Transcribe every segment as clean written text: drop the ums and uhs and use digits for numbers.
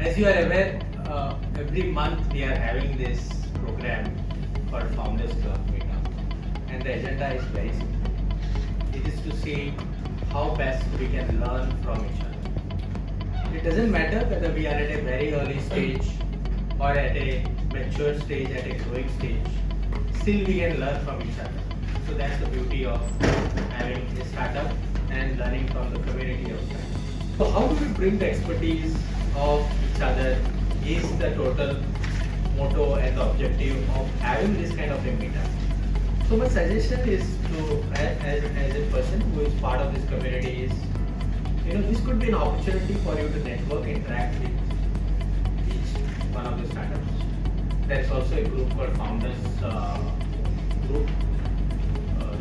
As you are aware, every month we are having this program called Founders Club Meetup, and the agenda is very simple. It is to see how best we can learn from each other. It doesn't matter whether we are at a very early stage or at a mature stage, at a growing stage, still we can learn from each other. So that's the beauty of having a startup and learning from the community of startups. So how do we bring the expertise of each other is the total motto and the objective of having this kind of a meetup. So my suggestion is to, as a person who is part of this community is, this could be an opportunity for you to network, interact with each one of the startups. There is also a group called Founders Group.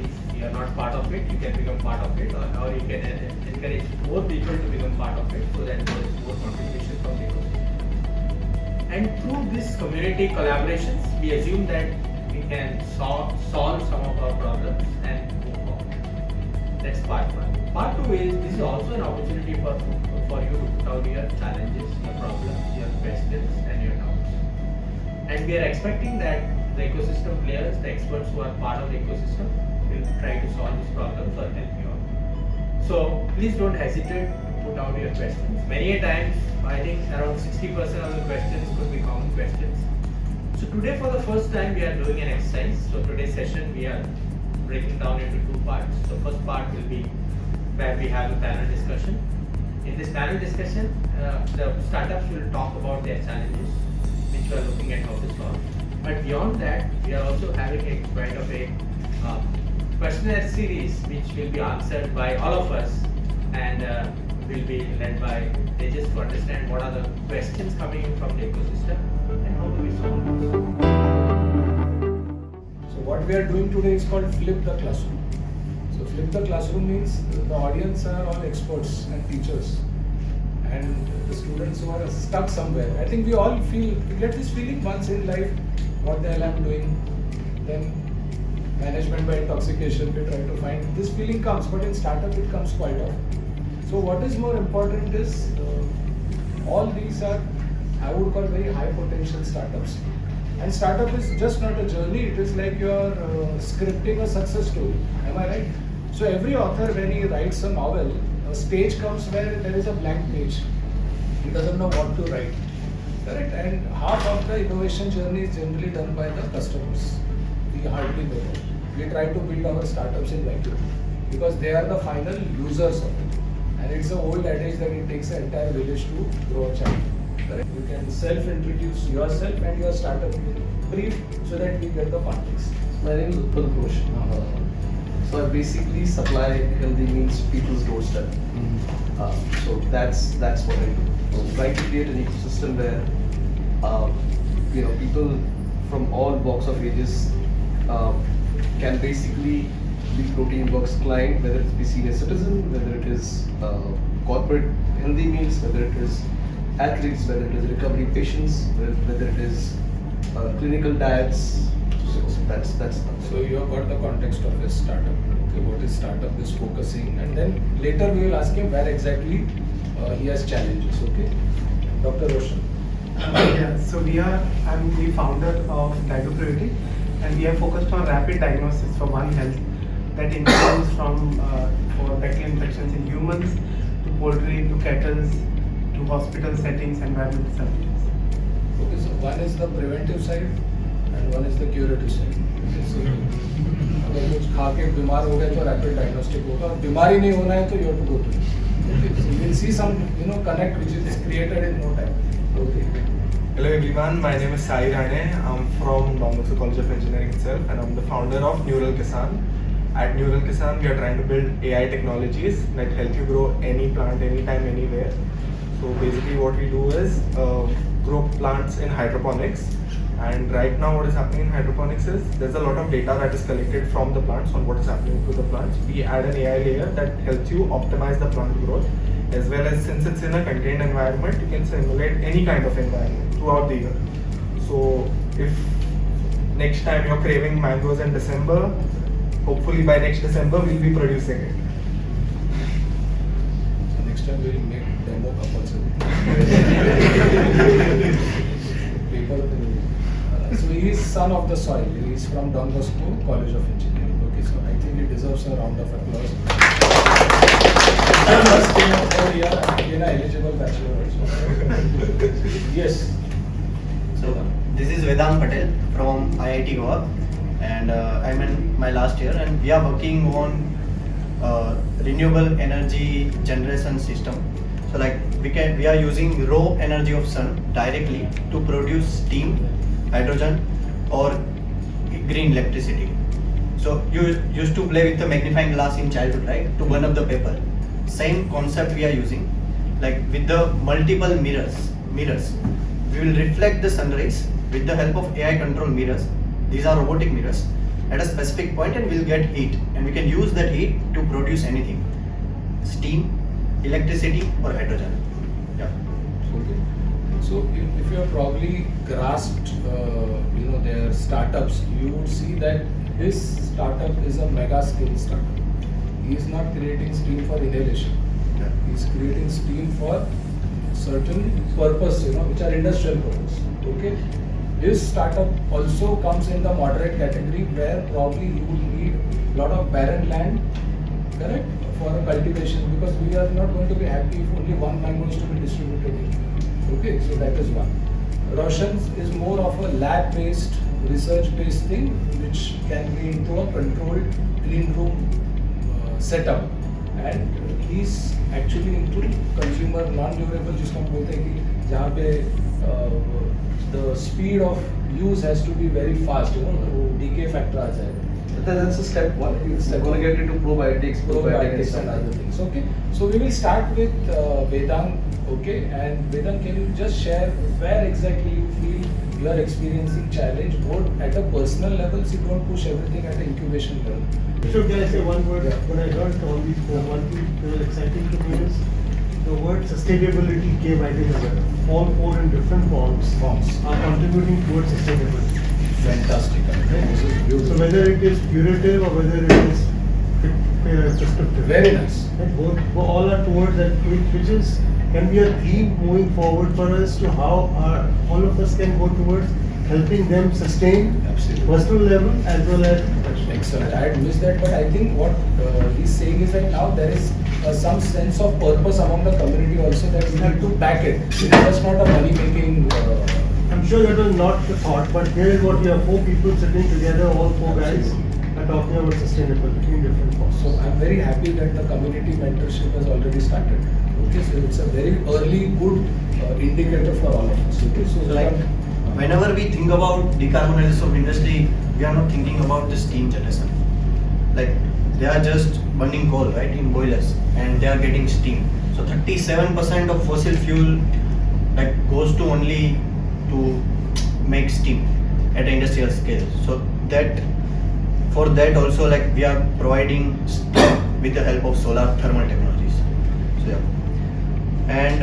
If you are not part of it, you can become part of it, or you can encourage more people to become part of it so that there is more contribution from the ecosystem. And through this community collaborations, we assume that we can solve some of our problems and move forward. That's part one. Part two is this is also an opportunity for you to put out your challenges, your problems, your questions, and your doubts. And we are expecting that the ecosystem players, the experts who are part of the ecosystem, will try to solve these problems or help you out. So please don't hesitate to put out your questions. Many a times, I think around 60% of the questions could be common questions. So today for the first time we are doing an exercise. So today's session we are breaking down into two parts. The first part will be where we have a panel discussion. In this panel discussion, the startups will talk about their challenges, which we are looking at how to solve. But beyond that, we are also having a kind of a questionnaire series which will be answered by all of us and will be led by Tejas to understand what are the questions coming in from the ecosystem and how do we solve this. So what we are doing today is called flip the classroom. So flip the classroom means the audience are all experts and teachers, and the students who are stuck somewhere. I think we all we get this feeling once in life, what the hell I'm doing, then management by intoxication, we try to find, this feeling comes, but in startup it comes quite often. So what is more important is, all these are, I would call very high potential startups. And startup is just not a journey, it is like you're scripting a success story, am I right? So every author, when he writes a novel, a stage comes where there is a blank page. He doesn't know what to write, correct? And half of the innovation journey is generally done by the customers. We hardly know that. We try to build our startups in vacuum because they are the final users of it. And it's an old adage that it takes an entire village to grow a child. Correct? You can self-introduce yourself and your startup brief so that we get the context. My name is Utpal Ghosh. So I basically supply healthy meals to people's doorstep. So that's what I do. So trying to create an ecosystem where people from all walks of ages can basically be Proteinworks client, whether it be senior citizen, whether it is corporate healthy meals, whether it is athletes, whether it is recovery patients, whether it is clinical diets. So that's So you have got the context of his startup. Okay, what his startup is focusing, and then later we will ask him where exactly he has challenges. Okay, Dr. Roshan. Yeah, so I'm the founder of Diagnopriority, and we are focused on rapid diagnosis for One Health that includes from for bacterial infections in humans to poultry to cattle to hospital settings, environmental surveillance. Okay, so one is the preventive side and one is the curative side. Okay, so अगर कुछ खा के बीमार हो गए तो rapid diagnostic होगा, और बीमारी नहीं होना है तो you have to go to it. Okay, so we'll see some connect which is created in no time. Okay. Hello everyone, my name is Sai Rane. I'm from Domino's College of Engineering itself, and I'm the founder of Neural Kisan. At Neural Kisan, we are trying to build AI technologies that help you grow any plant, anytime, anywhere. So basically what we do is grow plants in hydroponics. And right now what is happening in hydroponics is there's a lot of data that is collected from the plants on what is happening to the plants. We add an AI layer that helps you optimize the plant growth, as well as, since it's in a contained environment, you can simulate any kind of environment throughout the year. So if next time you're craving mangoes in December, hopefully by next December we'll be producing it. So next question will make demo compulsory. Paper. So he is son of the soil. He is from Don Bosco College of Engineering. Okay, so I think he deserves a round of applause. First thing of 4 year, again eligible bachelor also. Yes. So this is Vedant Patel from IIT Goa, and I'm in my last year, and we are working on renewable energy generation system. So like we are using raw energy of sun directly to produce steam, hydrogen, or green electricity. So you used to play with the magnifying glass in childhood, right? To burn up the paper. Same concept we are using, like with the multiple mirrors. We will reflect the sun rays with the help of AI control mirrors. These are robotic mirrors at a specific point, and we'll get heat, and we can use that heat to produce anything: steam, electricity, or hydrogen. Yeah. Okay. So if you have probably grasped, their startups, you would see that his startup is a mega scale startup. He is not creating steam for inhalation. Yeah. He is creating steam for certain purpose, which are industrial purpose. Okay. His startup also comes in the moderate category where probably you will need a lot of barren land, correct, for a cultivation, because we are not going to be happy if only one mango is to be distributed here. Okay, so that is one. Roshan's is more of a lab-based, research-based thing, which can be into a controlled clean room setup, and he's actually into consumer non-durable, जिसको हम बोलते हैं कि जहाँ पे the speed of use has to be very fast, तो decay factor आ जाएगा. That's a step one. We're going to get into probiotics, Probiotics and other things. Okay, so we will start with Vedant. Okay, and Vedant, can you just share where exactly you feel you are experiencing challenge, both at a personal level, so you don't push everything at an incubation level. So can I say one word? Yeah. When I heard all these four, one thing that was exciting to me is the word sustainability came, I think, as well. All four in different forms are contributing towards sustainability. Fantastic. This is So beautiful. whether it is curative or whether it is prescriptive. Very nice. Right? Both all are towards that, which is can be a theme moving forward for us to how all of us can go towards helping them sustain Absolutely. personal level as well as professional. Excellent. I had missed that, but I think what he's saying is that now there is some sense of purpose among the community also, that we have to back it. It is just not a money making. I'm sure that was not the thought, but here is what we have: four people sitting together, all four guys are talking about sustainability in different forms. So I'm very happy that the community mentorship has already started. Okay, so it's a very early good indicator for all of us. Okay, so So like whenever we think about decarbonization of industry, we are not thinking about the steam generation. Like they are just burning coal, right, in boilers, and they are getting steam. So 37% of fossil fuel like goes to only to make steam at an industrial scale. So that for that also, like we are providing steam with the help of solar thermal technologies. So yeah. And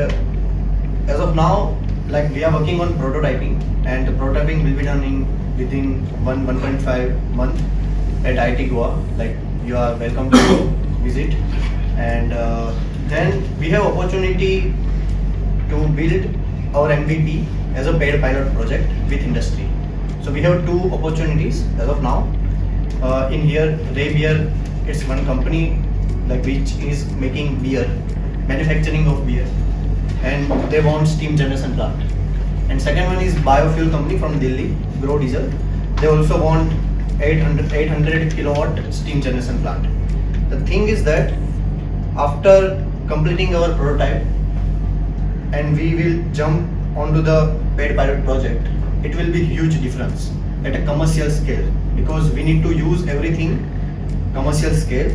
as of now, like we are working on prototyping, and the prototyping will be done within 1.5 month at IIT Goa. Like you are welcome to visit, and then we have opportunity to build our MVP as a paid pilot project with industry. So we have two opportunities as of now. In here, Ray Beer, it's one company like which is making beer, manufacturing of beer, and they want steam generation plant. And second one is biofuel company from Delhi, Grow Diesel. They also want 800 kilowatt steam generation plant. The thing is that after completing our prototype, and we will jump onto the paid pilot project, it will be huge difference at a commercial scale, because we need to use everything commercial scale.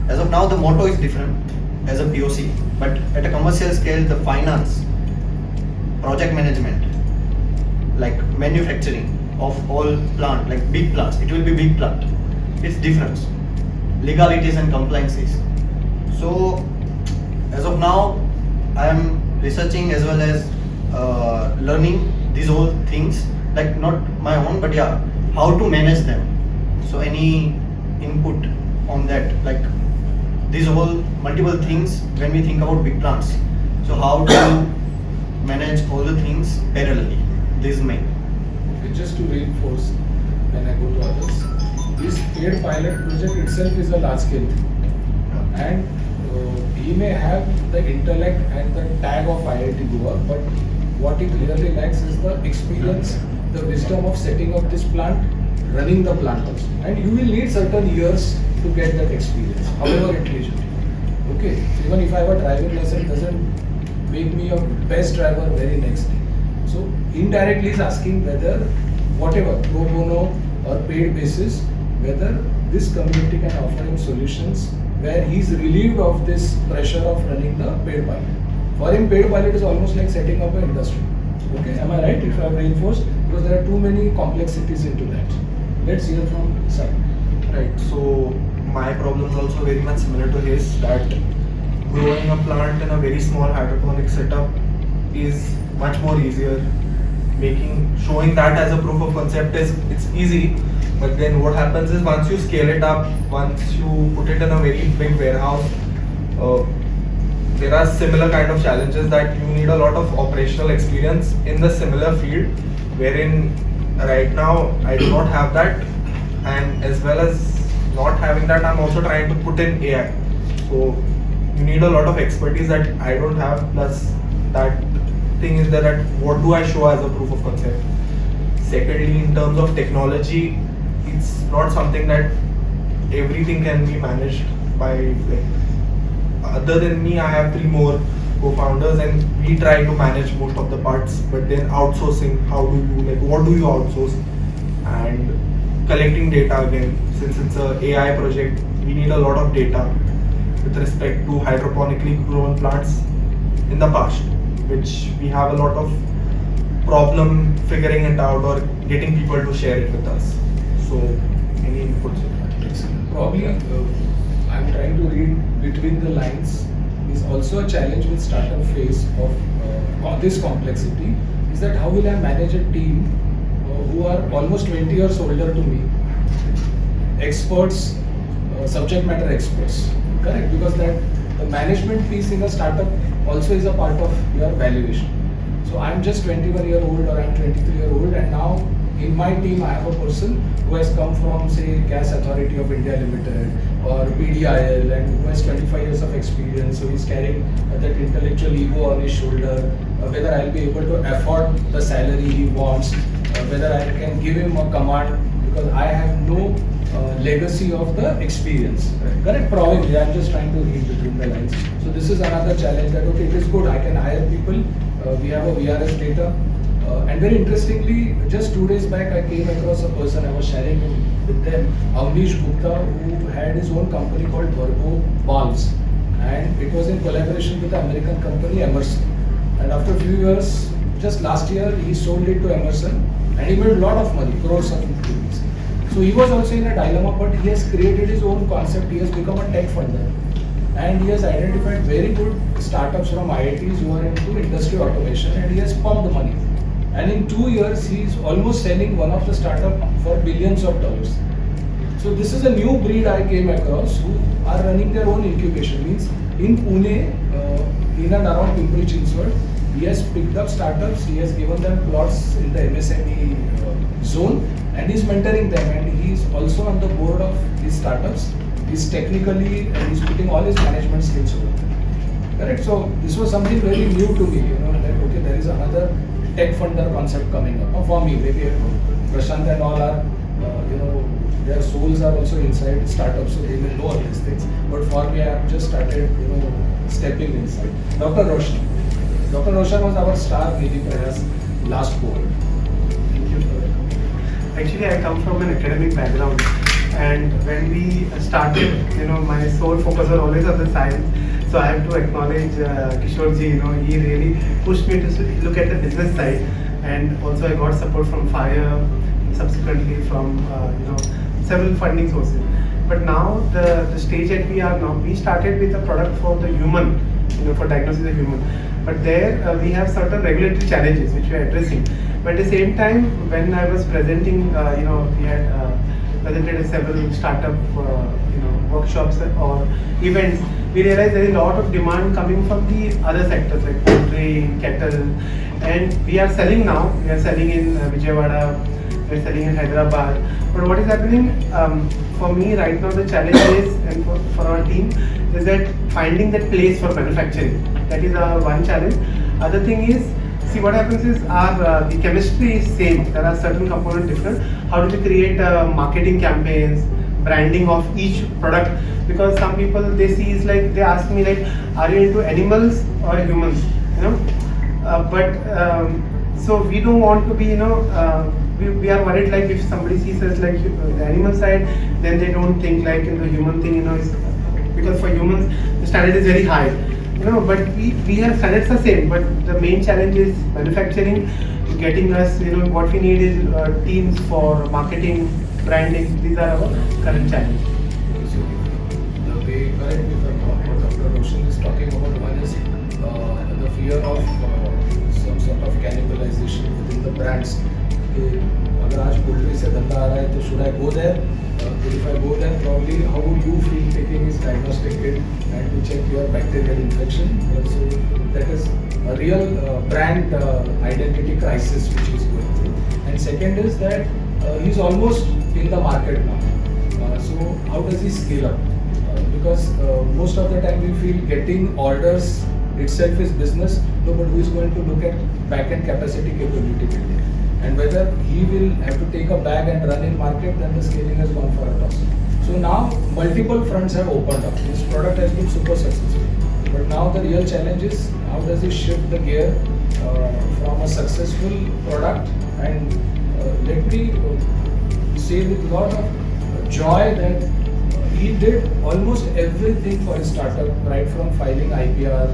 As of now, the motto is different as a POC, but at a commercial scale, the finance, project management, like manufacturing of all plant, like big plants, it will be big plant. It's different. Legalities and compliances. So as of now, I am researching as well as learning these whole things, like not my own, but yeah, how to manage them. So any input on that, like these whole multiple things when we think about big plants. So how do you manage all the things parallelly? This is my. Okay, just to reinforce when I go to others, this paid pilot project itself is a large scale thing, and he may have the intellect and the tag of IIT Goa, but what he clearly lacks is the experience, the wisdom of setting up this plant, running the plant also. And you will need certain years to get that experience, however intelligent. Okay, so even if I have a driving lesson, doesn't make me a best driver very next day. So indirectly is asking whether whatever pro bono or paid basis, whether this community can offer him solutions where he is relieved of this pressure of running the paid pilot. For him, paid pilot is almost like setting up an industry. Okay, am I right? If I have reinforced, because there are too many complexities into that. Let's hear from Sai. Right. So my problem is also very much similar to his, that growing a plant in a very small hydroponic setup is much more easier. Showing that as a proof of concept it's easy, but then what happens is once you scale it up, once you put it in a very big warehouse, there are similar kind of challenges that you need a lot of operational experience in the similar field, wherein right now I do not have that, and as well as not having that, I'm also trying to put in AI. So you need a lot of expertise that I don't have, plus that thing is that what do I show as a proof of concept. Secondly, in terms of technology, it's not something that everything can be managed by, like, other than me, I have 3 more co-founders and we try to manage most of the parts, but then outsourcing, what do you outsource? And collecting data again, since it's a AI project, we need a lot of data with respect to hydroponically grown plants in the past, which we have a lot of problem figuring it out or getting people to share it with us. So, any inputs on that? Probably, I'm trying to read between the lines. Is also a challenge with startup phase of this complexity. Is that how will I manage a team who are almost 20 years older to me, experts, subject matter experts, correct? Because that the management piece in a startup also is a part of your valuation. So I'm just 21-year-old or I'm 23-year-old, and now in my team I have a person who has come from, say, Gas Authority of India Limited or PDIL, and who has 25 years of experience, so he's carrying that intellectual ego on his shoulder, whether I'll be able to afford the salary he wants, whether I can give him a command, because I have no legacy of the experience. Correct? Probably, I'm just trying to read between the lines. So this is another challenge that, okay, it is good, I can hire people, we have a VRS data, and very interestingly, just 2 days back, I came across a person, I was sharing with them, Avnish Gupta, who had his own company called Verbo Balls, and it was in collaboration with the American company Emerson. And after a few years, just last year, he sold it to Emerson, and he made a lot of money, crores of rupees. So he was also in a dilemma, but he has created his own concept. He has become a tech funder, and he has identified very good startups from IITs who are into industry automation, and he has pumped money. And in 2 years, he is almost selling one of the startup for billions of dollars. So this is a new breed I came across who are running their own incubation. Means in Pune, in and around Pimpri Chinchwad, he has picked up startups. He has given them plots in the MSME zone, and he's mentoring them. And he is also on the board of these startups. He's technically, and he's putting all his management skills over there. Correct. So this was something very new to me. That okay, there is another tech funder concept coming up. For me, maybe Prashant and all are, their souls are also inside startups, so they will know all these things. But for me, I have just started, stepping inside. Dr. Roshan. Dr. Roshan was our star Nidhi Prayas last board. Thank you for that. Actually, I come from an academic background, and when we started, my sole focus was always on the science. So I have to acknowledge Kishore ji, he really pushed me to look at the business side, and also I got support from FIRE, subsequently from several funding sources. But now the stage that we are now, we started with a product for the human, for diagnosis of human. But there we have certain regulatory challenges which we are addressing. But at the same time, when I was presenting, we had presented several startup, workshops or events, we realize there is a lot of demand coming from the other sectors like poultry, cattle, and we are selling now. We are selling in Vijayawada, we are selling in Hyderabad. But what is happening for me right now, the challenge is, and for our team, is that finding that place for manufacturing. That is our one challenge. Other thing is, see what happens is our the chemistry is same. There are certain components different. How do we create marketing campaigns, branding of each product? Because some people they see is like they ask me like, are you into animals or humans? You know, so we don't want to be we are worried like if somebody sees us like the animal side, then they don't think like in the human thing, is because for humans the standard is very high. But we have standards the same, but the main challenge is manufacturing, getting us, what we need is teams for marketing, branding. These are our current challenges. The way, correct me if I'm wrong, what Dr. Roshan is talking about, one is the fear of some sort of cannibalization within the brands. अगर आज poultry से धंधा आ रहा है तो should I go there? If I go there, probably how would you feel taking his diagnostic kit and to check your bacterial infection? So that is a real brand identity crisis which he is going through. And second is that he is almost in the market now. So how does he scale up? Because most of the time we feel getting orders itself is business. No, but who is going to look at back-end capacity capability building? And whether he will have to take a bag and run in market, then the scaling has gone for a toss. So now multiple fronts have opened up. This product has been super successful. But now the real challenge is how does he shift the gear from a successful product, and let me say with a lot of joy that he did almost everything for his startup, right from filing IPR,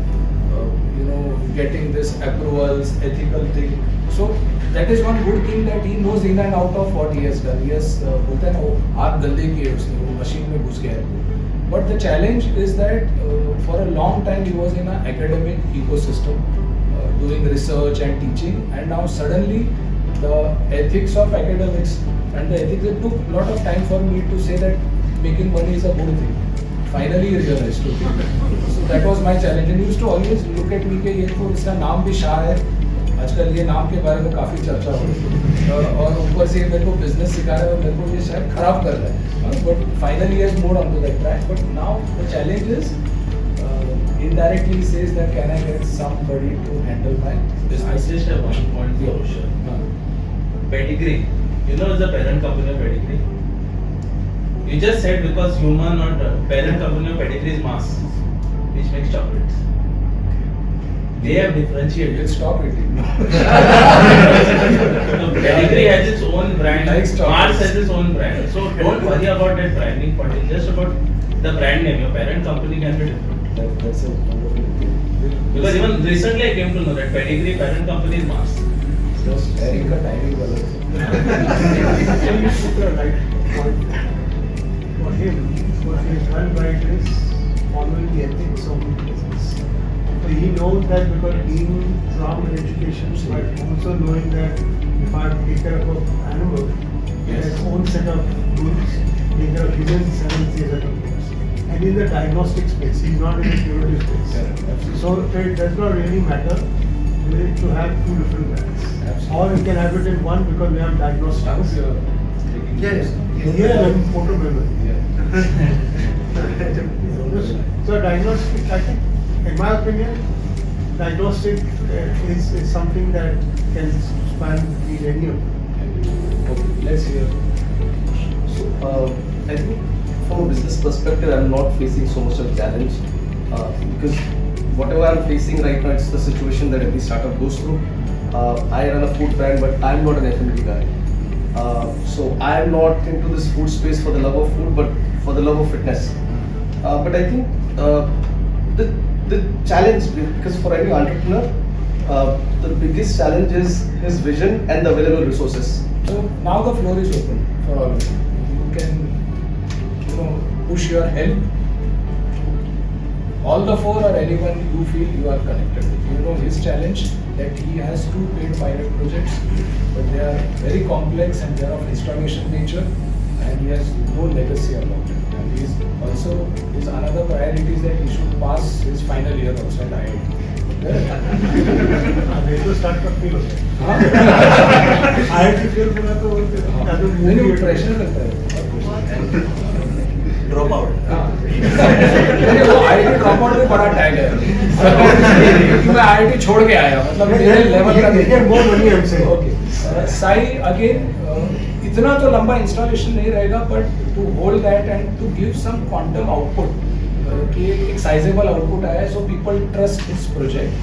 getting this approvals, ethical thing. So that is one good thing that he knows in and out of what he has done. He has बोलते हैं ना वो हाथ गंदे किए उसने, वो machine में घुस गया है. But the challenge is that for a long time he was in an academic ecosystem, doing research and teaching, and now suddenly the ethics of academics and the ethics, it took a lot of time for me to say that making money is a good thing. Finally he realized, okay. So that was my challenge, and he used to always look at me कि ये तो इसका नाम भी शाह है, आजकल ये नाम के बारे में काफ़ी चर्चा हो रही है, और ऊपर से मेरे को बिजनेस सिखा रहा है और मेरे को ये शायद खराब कर रहा है. But finally he has moved on to that track. But now the challenge is indirectly he says that can I get somebody to handle my business? I just have one point for sure. Pedigree. You know the parent company of Pedigree? You just said because human or parent company of Pedigree is Mars, which makes chocolates. They have differentiated. We'll stop eating. So Pedigree has its own brand. Likes chocolates. Mars has its own brand. So don't worry about that branding part. It's just about the brand name. Your parent company can be different. That's a wonderful thing. Because even recently I came to know that Pedigree parent company is Mars. Just sharing the timing balance. So you put the right point. For him, what he has done right is following the ethics of the business. So he knows that because being from an education, but also knowing that if I take care of an animal, it has its own set of rules, take care of humans, and set of rules. And in the diagnostic space, he's not in the curative space. Yeah, So it does not really matter to have two different brands. Absolutely. Or you can have it in one because we have diagnostics. Yes. Here and motor memory. Yeah. So diagnostic, I think, in my opinion, diagnostic is something that can span between any of them. Okay, let's hear. So, I think from a business perspective, I'm not facing so much of challenge because whatever I'm facing right now, it's the situation that every startup goes through. I run a food brand, but I'm not an F&B guy. So I'm not into this food space for the love of food, but for the love of fitness. But I think the challenge, because for any entrepreneur, the biggest challenge is his vision and the available resources. So now the floor is open for all of you. You can, push your help. All the four or anyone you feel you are connected with. His challenge that he has 2 paid pilot projects, but they are very complex and they are of installation nature, and he has no legacy about it. And He's also, his another priority is that he should pass his final year also at IIT. नहीं तो startup feel होता है IIT fail बोला तो नहीं वो pressure करता है ड्रॉप आउट नहीं, वो आईआईटी ड्रॉप आउट में बड़ा टैग है क्योंकि मैं आईआईटी छोड़ के आया, मतलब मेरे लेवल का ये more money हमसे। ओके साई अगेन इतना तो लंबा इंस्टॉलेशन नहीं रहेगा, but to hold that and to give some quantum output कि एक साइजेबल आउटपुट आया, so people trust this project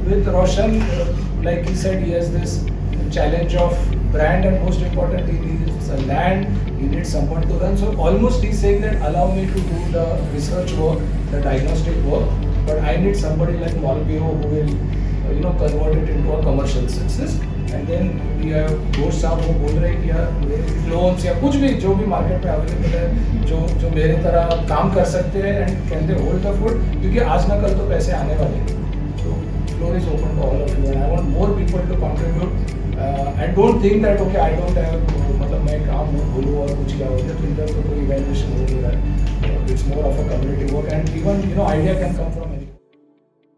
with Roshan, like he said he has this challenge of brand, and most important he needs a land, he needs someone to run. So almost he's saying that allow me to do the research work, the diagnostic work, but I need somebody like Malbio who will convert it into a commercial success. And then we have दोस्त साहब वो बोल रहे हैं कि यार loans या कुछ भी जो भी मार्केट में अवेलेबल है जो मेरे तरह काम कर सकते हैं and can they hold the food, क्योंकि आज ना कल तो पैसे आने वाले हैं. So floor is open to all of you and I want more people to contribute. And don't think that okay I don't have मतलब मैं काम भूलूँ और कुछ क्या हो जाए, तो इधर तो कोई इवैल्यूएशन हो नहीं रहा है. It's more of a community work and even idea can come from